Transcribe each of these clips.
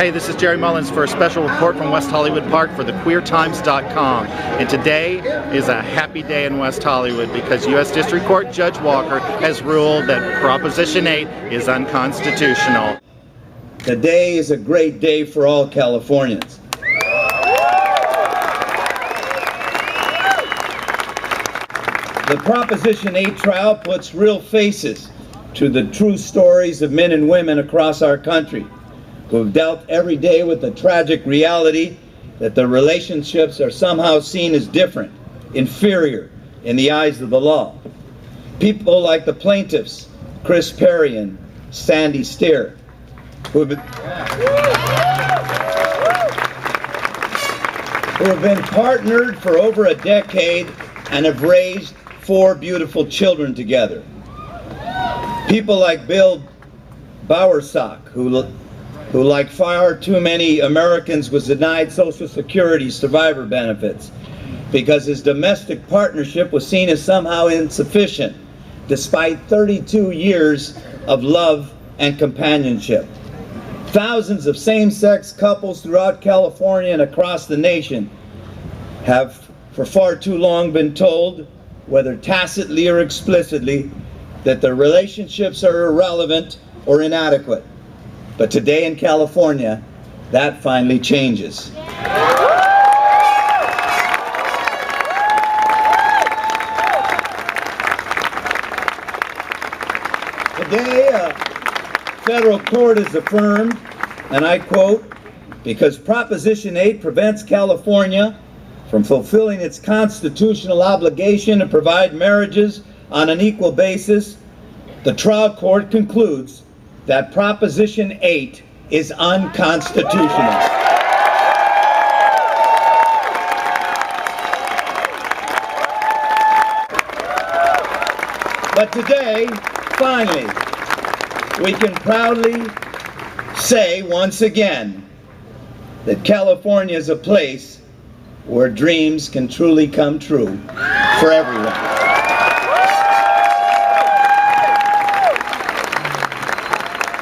Hey, this is Jerry Mullins for a special report from West Hollywood Park for thequeertimes.com. And today is a happy day in West Hollywood because U.S. District Court Judge Walker has ruled that Proposition 8 is unconstitutional. Today is a great day for all Californians. The Proposition 8 trial puts real faces to the true stories of men and women across our country who have dealt every day with the tragic reality that their relationships are somehow seen as different, inferior in the eyes of the law. People like the plaintiffs, Chris Perry and Sandy Steer, who have been partnered for over a decade and have raised 4 beautiful children together. People like Bill Bowersock, who like far too many Americans was denied Social Security survivor benefits because his domestic partnership was seen as somehow insufficient despite 32 years of love and companionship. Thousands of same-sex couples throughout California and across the nation have for far too long been told, whether tacitly or explicitly, that their relationships are irrelevant or inadequate. But today in California, that finally changes. Today, a federal court has affirmed, and I quote, "Because Proposition 8 prevents California from fulfilling its constitutional obligation to provide marriages on an equal basis, the trial court concludes that Proposition 8 is unconstitutional." But today, finally, we can proudly say once again that California is a place where dreams can truly come true for everyone.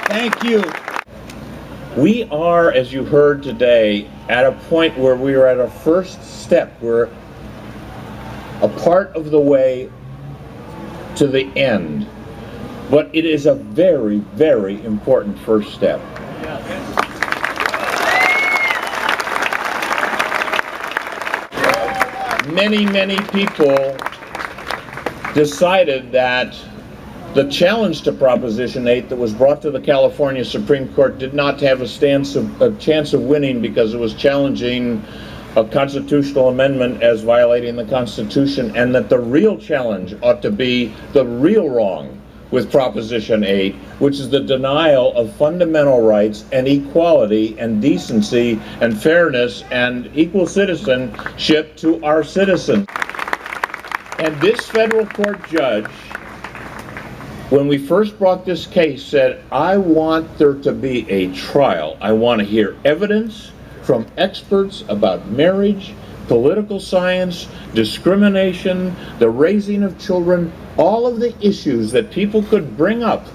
Thank you. We are, as you heard today, at a point where we are at a first step. We're a part of the way to the end. But it is a very, very important first step. Many, many people decided that the challenge to Proposition 8 that was brought to the California Supreme Court did not have a chance of winning because it was challenging a constitutional amendment as violating the Constitution, and that the real challenge ought to be the real wrong with Proposition 8, which is the denial of fundamental rights and equality and decency and fairness and equal citizenship to our citizens. And this federal court judge, when we first brought this case, said, I want there to be a trial. I want to hear evidence from experts about marriage, political science, discrimination, the raising of children, all of the issues that people could bring up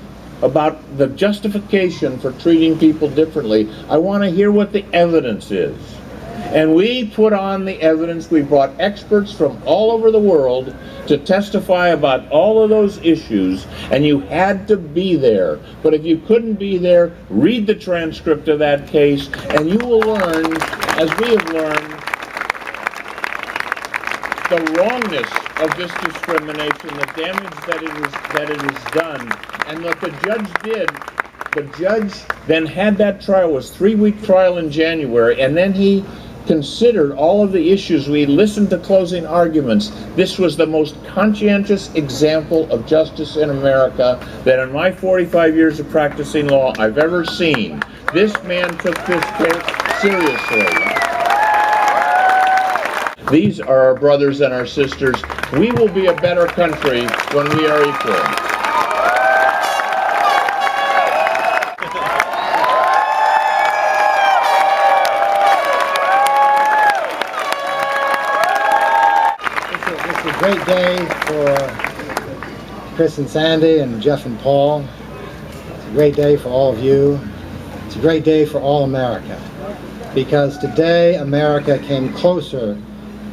about the justification for treating people differently. I want to hear what the evidence is. And we put on the evidence. We brought experts from all over the world to testify about all of those issues, and you had to be there. But if you couldn't be there, read the transcript of that case, and you will learn, as we have learned, the wrongness of this discrimination, the damage that it has done, and what the judge did. The judge then had that trial. It was a 3-week trial in January, and then he considered all of the issues. We listened to closing arguments. This was the most conscientious example of justice in America that in my 45 years of practicing law I've ever seen. This man took this case seriously. These are our brothers and our sisters. We will be a better country when we are equal. It's a great day for Chris and Sandy and Jeff and Paul. It's a great day for all of you. It's a great day for all America, because today America came closer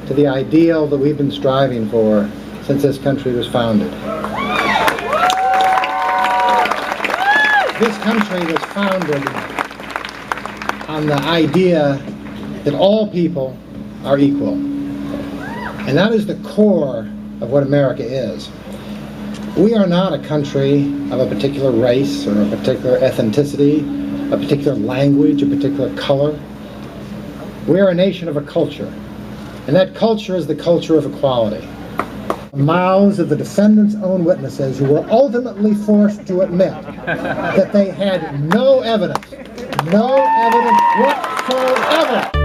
to the ideal that we've been striving for since this country was founded. This country was founded on the idea that all people are equal. And that is the core of what America is. We are not a country of a particular race or a particular ethnicity, a particular language, a particular color. We are a nation of a culture. And that culture is the culture of equality. The mouths of the defendant's own witnesses, who were ultimately forced to admit that they had no evidence whatsoever